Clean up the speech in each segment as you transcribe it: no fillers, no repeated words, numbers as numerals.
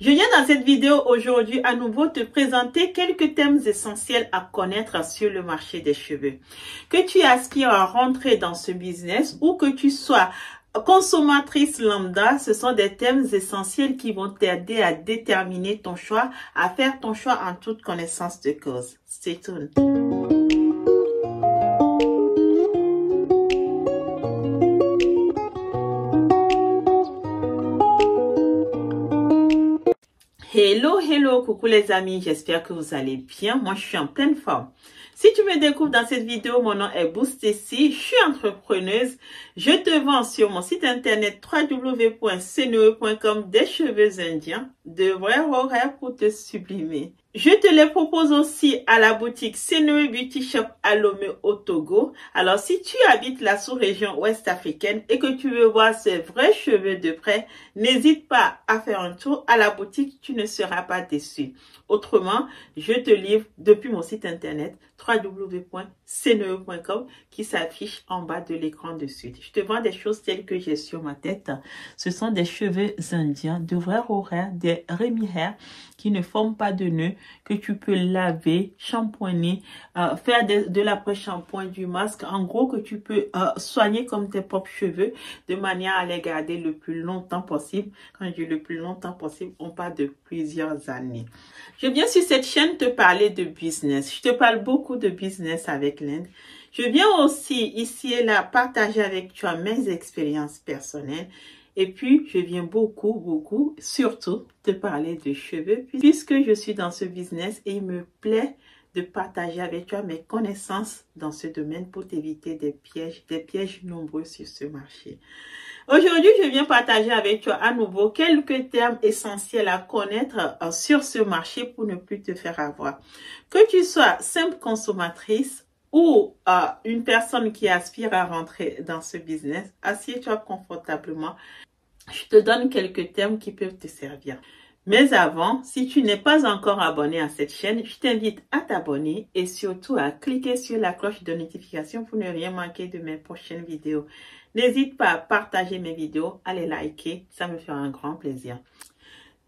Je viens dans cette vidéo aujourd'hui à nouveau te présenter quelques thèmes essentiels à connaître sur le marché des cheveux. Que tu aspires à rentrer dans ce business ou que tu sois consommatrice lambda, ce sont des thèmes essentiels qui vont t'aider à déterminer ton choix, à faire ton choix en toute connaissance de cause. Stay tuned. Hello, coucou les amis, j'espère que vous allez bien. Moi, je suis en pleine forme. Si tu me découvres dans cette vidéo, mon nom est Boostécy, je suis entrepreneuse. Je te vends sur mon site internet www.cne.com des cheveux indiens, de vrais horaires pour te sublimer. Je te les propose aussi à la boutique CNE Beauty Shop à Lomé au Togo. Alors, si tu habites la sous-région ouest africaine et que tu veux voir ces vrais cheveux de près, n'hésite pas à faire un tour à la boutique, tu ne seras pas déçu. Autrement, je te livre depuis mon site internet www.cne.com qui s'affiche en bas de l'écran de suite. Je te vends des choses telles que j'ai sur ma tête. Ce sont des cheveux indiens, de vrais horaires, des Remy Hair qui ne forment pas de nœuds, que tu peux laver, shampoiner, faire de l'après-shampoing, du masque. En gros, que tu peux soigner comme tes propres cheveux de manière à les garder le plus longtemps possible. Quand je dis le plus longtemps possible, on parle de plusieurs années. Je viens sur cette chaîne te parler de business. Je te parle beaucoup de business avec l'Inde. Je viens aussi ici et là partager avec toi mes expériences personnelles. Et puis, je viens beaucoup, surtout, te parler de cheveux, puisque je suis dans ce business et il me plaît de partager avec toi mes connaissances dans ce domaine pour t'éviter des pièges nombreux sur ce marché. Aujourd'hui, je viens partager avec toi à nouveau quelques termes essentiels à connaître sur ce marché pour ne plus te faire avoir. Que tu sois simple consommatrice ou une personne qui aspire à rentrer dans ce business, assieds-toi confortablement. Je te donne quelques termes qui peuvent te servir. Mais avant, si tu n'es pas encore abonné à cette chaîne, je t'invite à t'abonner et surtout à cliquer sur la cloche de notification pour ne rien manquer de mes prochaines vidéos. N'hésite pas à partager mes vidéos, à les liker, ça me fait un grand plaisir.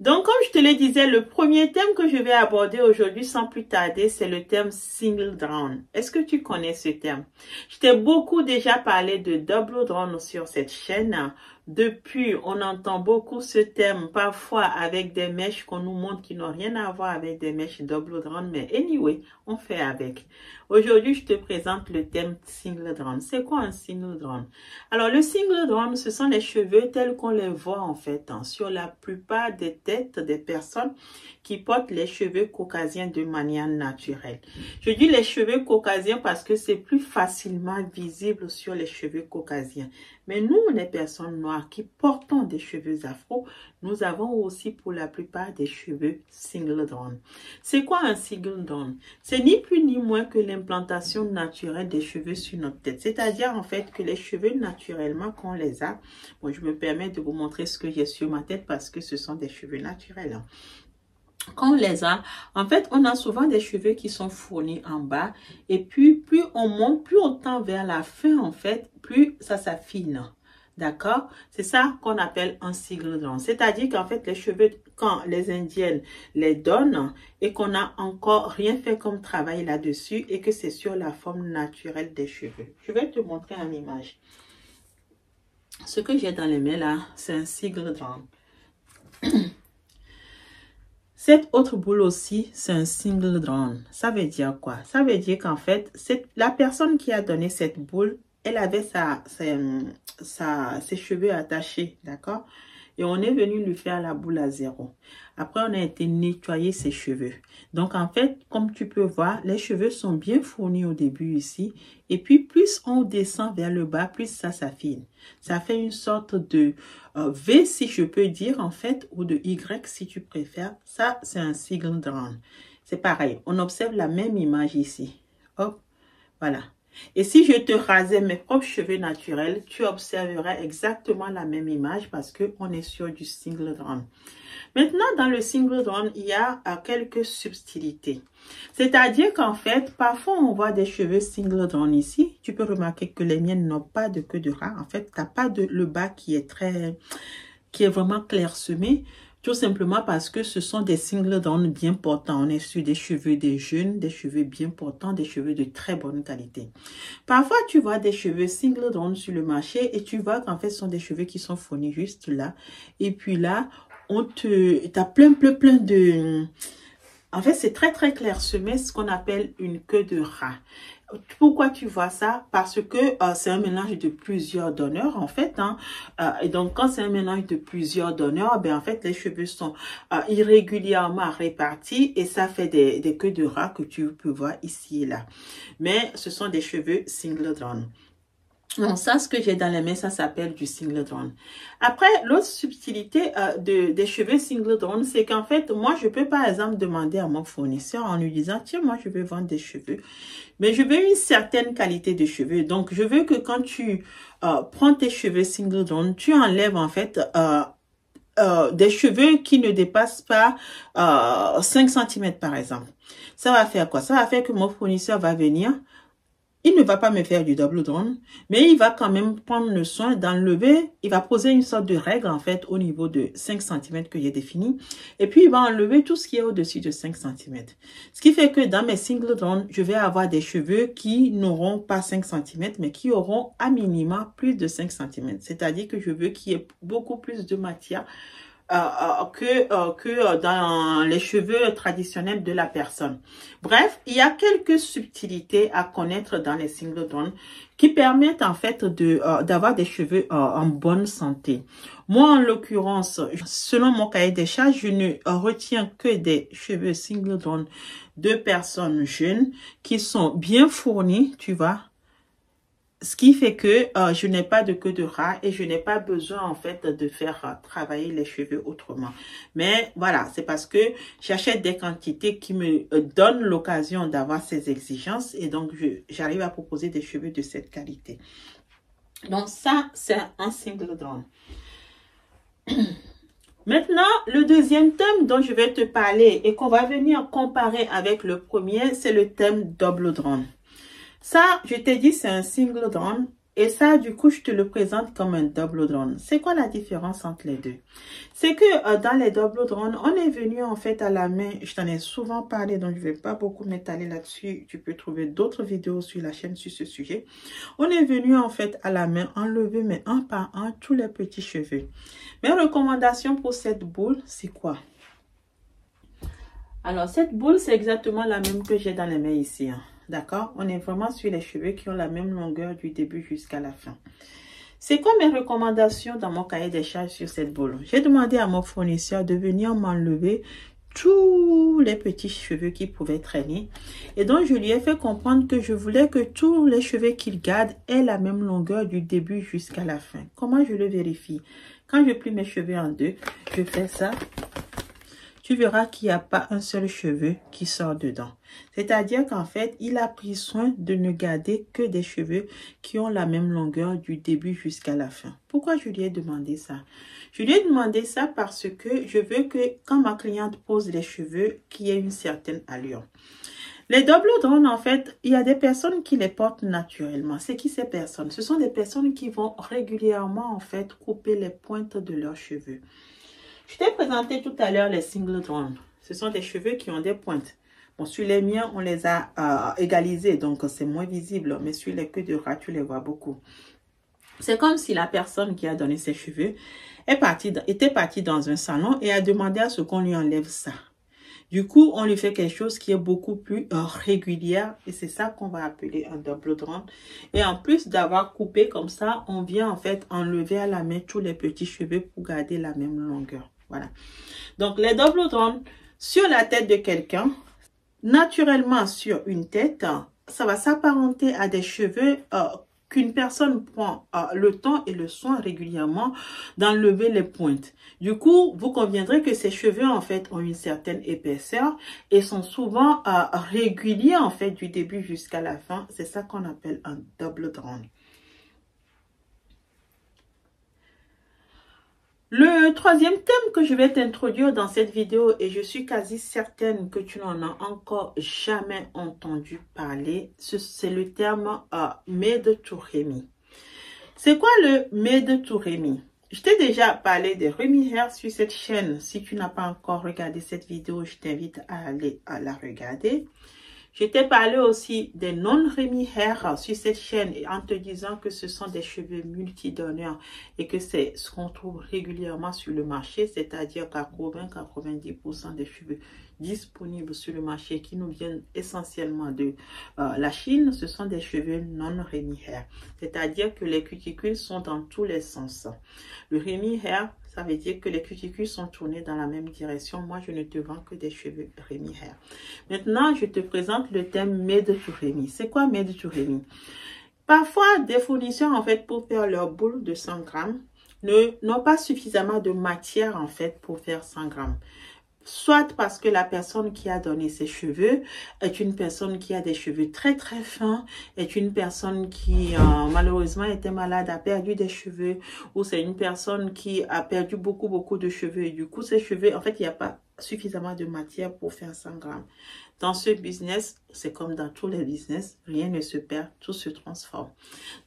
Donc, comme je te le disais, le premier thème que je vais aborder aujourd'hui sans plus tarder, c'est le thème single drawn. Est-ce que tu connais ce terme? Je t'ai beaucoup déjà parlé de double drawn sur cette chaîne. Depuis, on entend beaucoup ce terme, parfois avec des mèches qu'on nous montre qui n'ont rien à voir avec des mèches double drawn, mais anyway, on fait avec. Aujourd'hui, je te présente le thème single drawn. C'est quoi un single drawn? Alors, le single drawn, ce sont les cheveux tels qu'on les voit en fait sur la plupart des têtes des personnes qui portent les cheveux caucasiens de manière naturelle. Je dis les cheveux caucasiens parce que c'est plus facilement visible sur les cheveux caucasiens. Mais nous, les personnes noires qui portons des cheveux afro, nous avons aussi pour la plupart des cheveux single drawn. C'est quoi un single drawn? C'est ni plus ni moins que l'implantation naturelle des cheveux sur notre tête. C'est-à-dire en fait que les cheveux naturellement qu'on les a, bon, je me permets de vous montrer ce que j'ai sur ma tête parce que ce sont des cheveux naturels. Hein. Quand on les a, en fait, on a souvent des cheveux qui sont fournis en bas. Et puis, plus on monte, plus on tend vers la fin, en fait, plus ça s'affine. D'accord? C'est ça qu'on appelle un single drawn. C'est-à-dire qu'en fait, les cheveux, quand les Indiennes les donnent et qu'on n'a encore rien fait comme travail là-dessus et que c'est sur la forme naturelle des cheveux. Je vais te montrer en image. Ce que j'ai dans les mains là, c'est un single drawn. Cette autre boule aussi, c'est un single drawn. Ça veut dire quoi? Ça veut dire qu'en fait, la personne qui a donné cette boule, elle avait ses cheveux attachés, d'accord? Et on est venu lui faire la boule à zéro. Après, on a été nettoyer ses cheveux. Donc, en fait, comme tu peux voir, les cheveux sont bien fournis au début ici. Et puis, plus on descend vers le bas, plus ça s'affine. Ça fait une sorte de V, si je peux dire, en fait, ou de Y, si tu préfères. Ça, c'est un single drawn. C'est pareil. On observe la même image ici. Hop, voilà. Et si je te rasais mes propres cheveux naturels, tu observerais exactement la même image parce qu'on est sur du single drawn. Maintenant, dans le single drawn, il y a quelques subtilités. C'est-à-dire qu'en fait, parfois on voit des cheveux single drawn ici. Tu peux remarquer que les miennes n'ont pas de queue de rat. En fait, tu n'as pas le bas qui est vraiment clairsemé. Tout simplement parce que ce sont des single down bien portants. On est sur des cheveux des jeunes, des cheveux bien portants, des cheveux de très bonne qualité. Parfois, tu vois des cheveux single down sur le marché et tu vois qu'en fait, ce sont des cheveux qui sont fournis juste là. Et puis là, t'as plein de... En fait, c'est très clairsemé, ce qu'on appelle une queue de rat. Pourquoi tu vois ça? Parce que c'est un mélange de plusieurs donneurs en fait. Hein. Et donc quand c'est un mélange de plusieurs donneurs, ben en fait les cheveux sont irrégulièrement répartis et ça fait des queues de rat que tu peux voir ici et là. Mais ce sont des cheveux single down. Donc ça, ce que j'ai dans les mains, ça s'appelle du single down. Après, l'autre subtilité des cheveux single down, c'est qu'en fait, moi, je peux par exemple demander à mon fournisseur en lui disant, tiens, moi, je veux vendre des cheveux, mais je veux une certaine qualité de cheveux. Donc, je veux que quand tu prends tes cheveux single down, tu enlèves en fait des cheveux qui ne dépassent pas 5 cm par exemple. Ça va faire quoi? Ça va faire que mon fournisseur va venir. Il ne va pas me faire du double down, mais il va quand même prendre le soin d'enlever, il va poser une sorte de règle en fait au niveau de 5 cm que j'ai défini. Et puis il va enlever tout ce qui est au-dessus de 5 cm. Ce qui fait que dans mes single down, je vais avoir des cheveux qui n'auront pas 5 cm, mais qui auront à minima plus de 5 cm. C'est-à-dire que je veux qu'il y ait beaucoup plus de matière que dans les cheveux traditionnels de la personne. Bref, il y a quelques subtilités à connaître dans les single down qui permettent en fait d'avoir des cheveux en bonne santé. Moi, en l'occurrence, selon mon cahier des charges, je ne retiens que des cheveux single down de personnes jeunes qui sont bien fournis, tu vois. Ce qui fait que je n'ai pas de queue de rat et je n'ai pas besoin en fait de faire travailler les cheveux autrement. Mais voilà, c'est parce que j'achète des quantités qui me donnent l'occasion d'avoir ces exigences et donc j'arrive à proposer des cheveux de cette qualité. Donc ça, c'est un single down. Maintenant, le deuxième thème dont je vais te parler et qu'on va venir comparer avec le premier, c'est le thème double down. Ça, je t'ai dit, c'est un single down. Et ça, du coup, je te le présente comme un double down. C'est quoi la différence entre les deux? C'est que dans les double down, on est venu en fait à la main. Je t'en ai souvent parlé, donc je ne vais pas beaucoup m'étaler là-dessus. Tu peux trouver d'autres vidéos sur la chaîne sur ce sujet. On est venu en fait à la main enlever, mais un par un, tous les petits cheveux. Mes recommandations pour cette boule, c'est quoi? Alors, cette boule, c'est exactement la même que j'ai dans les mains ici. Hein. D'accord? On est vraiment sur les cheveux qui ont la même longueur du début jusqu'à la fin. C'est quoi mes recommandations dans mon cahier des charges sur cette boule? J'ai demandé à mon fournisseur de venir m'enlever tous les petits cheveux qui pouvaient traîner. Et donc, je lui ai fait comprendre que je voulais que tous les cheveux qu'il garde aient la même longueur du début jusqu'à la fin. Comment je le vérifie? Quand je plie mes cheveux en deux, je fais ça. Tu verras qu'il n'y a pas un seul cheveu qui sort dedans. C'est-à-dire qu'en fait, il a pris soin de ne garder que des cheveux qui ont la même longueur du début jusqu'à la fin. Pourquoi je lui ai demandé ça? Je lui ai demandé ça parce que je veux que quand ma cliente pose les cheveux, qu'il y ait une certaine allure. Les double down, en fait, il y a des personnes qui les portent naturellement. C'est qui ces personnes? Ce sont des personnes qui vont régulièrement, en fait, couper les pointes de leurs cheveux. Je t'ai présenté tout à l'heure les single down. Ce sont des cheveux qui ont des pointes. Bon, sur les miens, on les a égalisés, donc c'est moins visible. Mais sur les queues de rat, tu les vois beaucoup. C'est comme si la personne qui a donné ses cheveux était partie dans un salon et a demandé à ce qu'on lui enlève ça. Du coup, on lui fait quelque chose qui est beaucoup plus régulière et c'est ça qu'on va appeler un double down. Et en plus d'avoir coupé comme ça, on vient en fait enlever à la main tous les petits cheveux pour garder la même longueur. Voilà. Donc, les double down sur la tête de quelqu'un, naturellement sur une tête, ça va s'apparenter à des cheveux qu'une personne prend le temps et le soin régulièrement d'enlever les pointes. Du coup, vous conviendrez que ces cheveux, en fait, ont une certaine épaisseur et sont souvent réguliers, en fait, du début jusqu'à la fin. C'est ça qu'on appelle un double down. Le troisième thème que je vais t'introduire dans cette vidéo, et je suis quasi certaine que tu n'en as encore jamais entendu parler, c'est le terme Made to Remi. C'est quoi le Made to Remi? Je t'ai déjà parlé des Remy Hair sur cette chaîne. Si tu n'as pas encore regardé cette vidéo, je t'invite à aller à la regarder. Je t'ai parlé aussi des non-Remy Hair sur cette chaîne en te disant que ce sont des cheveux multidonneurs et que c'est ce qu'on trouve régulièrement sur le marché, c'est-à-dire 80-90% des cheveux disponibles sur le marché qui nous viennent essentiellement de la Chine, ce sont des cheveux non-Remy Hair. C'est-à-dire que les cuticules sont dans tous les sens. Le Remy Hair, ça veut dire que les cuticules sont tournées dans la même direction. Moi, je ne te vends que des cheveux Remy Hair. Maintenant, je te présente le thème Made to Remy. C'est quoi Made to Remy? Parfois, des fournisseurs, en fait, pour faire leur boule de 100 grammes, n'ont pas suffisamment de matière, en fait, pour faire 100 grammes. Soit parce que la personne qui a donné ses cheveux est une personne qui a des cheveux très très fins, est une personne qui malheureusement était malade, a perdu des cheveux, ou c'est une personne qui a perdu beaucoup de cheveux et du coup ses cheveux, en fait il n'y a pas suffisamment de matière pour faire 100 grammes. Dans ce business, c'est comme dans tous les business, rien ne se perd, tout se transforme.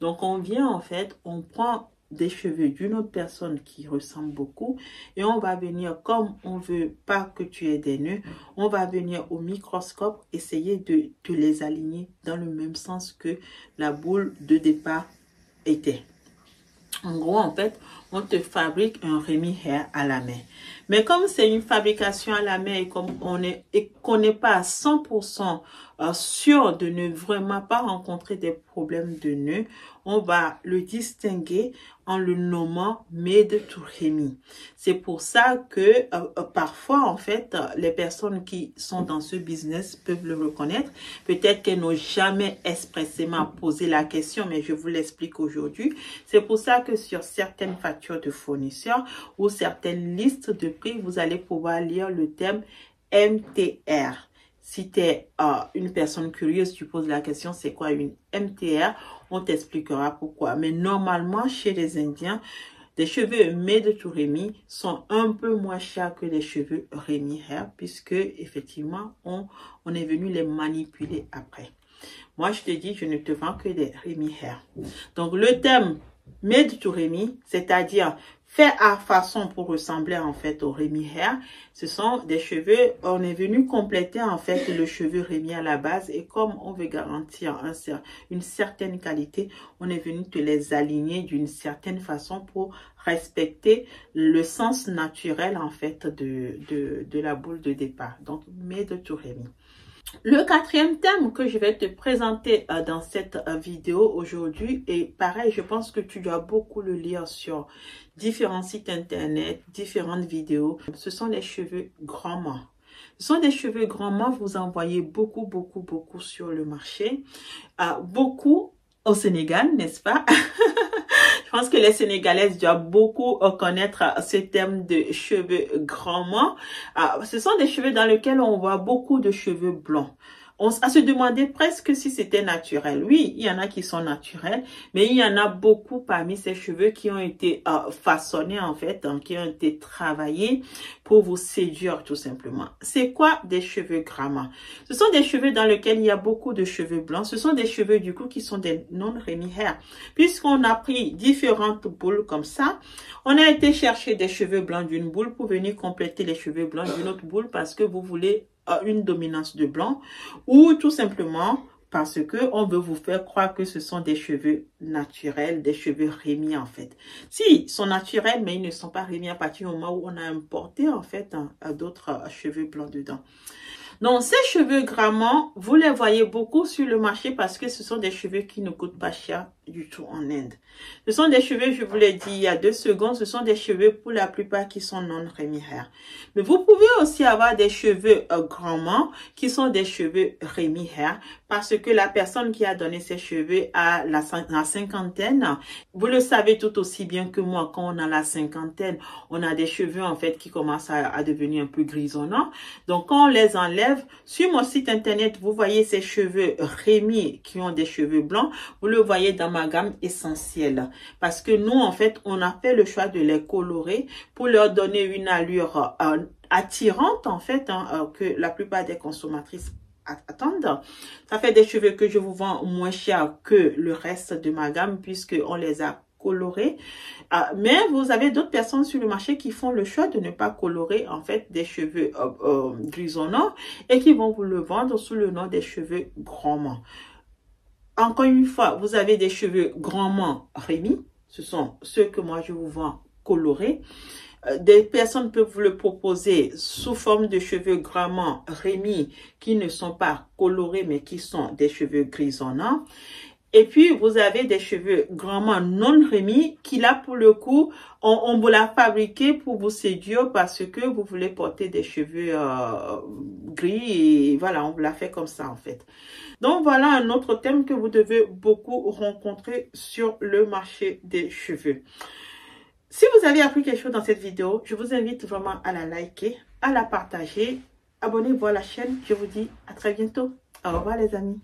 Donc on vient en fait, on prend des cheveux d'une autre personne qui ressemble beaucoup et on va venir, comme on veut pas que tu aies des nœuds, on va venir au microscope essayer de les aligner dans le même sens que la boule de départ était. En gros, en fait, on te fabrique un Remy Hair à la main. Mais comme c'est une fabrication à la main et comme qu'on n'est pas à 100% sûr de ne vraiment pas rencontrer des problèmes de nœuds, on va le distinguer en le nommant Made to Remy. C'est pour ça que parfois, en fait, les personnes qui sont dans ce business peuvent le reconnaître. Peut-être qu'elles n'ont jamais expressément posé la question, mais je vous l'explique aujourd'hui. C'est pour ça que sur certaines factures de fournisseurs ou certaines listes de prix, vous allez pouvoir lire le thème MTR. Si tu es une personne curieuse, tu poses la question, c'est quoi une MTR? On t'expliquera pourquoi. Mais normalement, chez les Indiens, des cheveux Made to Remy sont un peu moins chers que les cheveux Remy Hair, puisque effectivement, on est venu les manipuler après. Moi, je te dis, je ne te vends que des Remy Hair. Donc, le thème Made to Remy, c'est-à-dire fait à façon pour ressembler en fait au Remy Hair, ce sont des cheveux, on est venu compléter en fait le cheveu Remy à la base et comme on veut garantir une certaine qualité, on est venu te les aligner d'une certaine façon pour respecter le sens naturel en fait de la boule de départ. Donc, Made to Remy. Le quatrième thème que je vais te présenter dans cette vidéo aujourd'hui, et pareil, je pense que tu dois beaucoup le lire sur différents sites internet, différentes vidéos, ce sont les cheveux grand-mâts. Ce sont des cheveux grand-mâts, vous en voyez beaucoup sur le marché, beaucoup au Sénégal, n'est-ce pas? Je pense que les Sénégalaises doivent beaucoup connaître ce thème de cheveux grand-mâts. Ce sont des cheveux dans lesquels on voit beaucoup de cheveux blonds. On se demandait presque si c'était naturel. Oui, il y en a qui sont naturels, mais il y en a beaucoup parmi ces cheveux qui ont été façonnés en fait, qui ont été travaillés pour vous séduire tout simplement. C'est quoi des cheveux grand-mâts? Ce sont des cheveux dans lesquels il y a beaucoup de cheveux blancs. Ce sont des cheveux du coup qui sont des non-Remy Hair. Puisqu'on a pris différentes boules comme ça, on a été chercher des cheveux blancs d'une boule pour venir compléter les cheveux blancs d'une autre boule parce que vous voulez une dominance de blanc ou tout simplement parce que on veut vous faire croire que ce sont des cheveux naturels, des cheveux Remy en fait. Si, ils sont naturels, mais ils ne sont pas Remy à partir du moment où on a importé en fait d'autres cheveux blancs dedans. Donc, ces cheveux grand-mâts, vous les voyez beaucoup sur le marché parce que ce sont des cheveux qui ne coûtent pas cher du tout en Inde. Ce sont des cheveux, je vous l'ai dit il y a 2 secondes, ce sont des cheveux pour la plupart qui sont non-Remy Hair. Mais vous pouvez aussi avoir des cheveux grand-mâts qui sont des cheveux Remy Hair parce que la personne qui a donné ses cheveux à la cinquantaine, vous le savez tout aussi bien que moi, quand on a la cinquantaine, on a des cheveux en fait qui commencent à devenir un peu grisonnants. Donc, quand on les enlève, sur mon site internet, vous voyez ces cheveux Remy qui ont des cheveux blancs, vous le voyez dans ma gamme essentielle. Parce que nous, en fait, on a fait le choix de les colorer pour leur donner une allure attirante, en fait, que la plupart des consommatrices attendent. Ça fait des cheveux que je vous vends moins cher que le reste de ma gamme puisque on les a colorer. Mais vous avez d'autres personnes sur le marché qui font le choix de ne pas colorer en fait des cheveux grisonnants et qui vont vous le vendre sous le nom des cheveux grandement. Encore une fois, vous avez des cheveux grandement remis. Ce sont ceux que moi je vous vends colorés. Des personnes peuvent vous le proposer sous forme de cheveux grandement remis qui ne sont pas colorés mais qui sont des cheveux grisonnants. Et puis, vous avez des cheveux grandement non remis qui, là, pour le coup, on vous l'a fabriqué pour vous séduire parce que vous voulez porter des cheveux gris. Et voilà, on vous l'a fait comme ça, en fait. Donc, voilà un autre thème que vous devez beaucoup rencontrer sur le marché des cheveux. Si vous avez appris quelque chose dans cette vidéo, je vous invite vraiment à la liker, à la partager. Abonnez-vous à la chaîne. Je vous dis à très bientôt. Au revoir, les amis.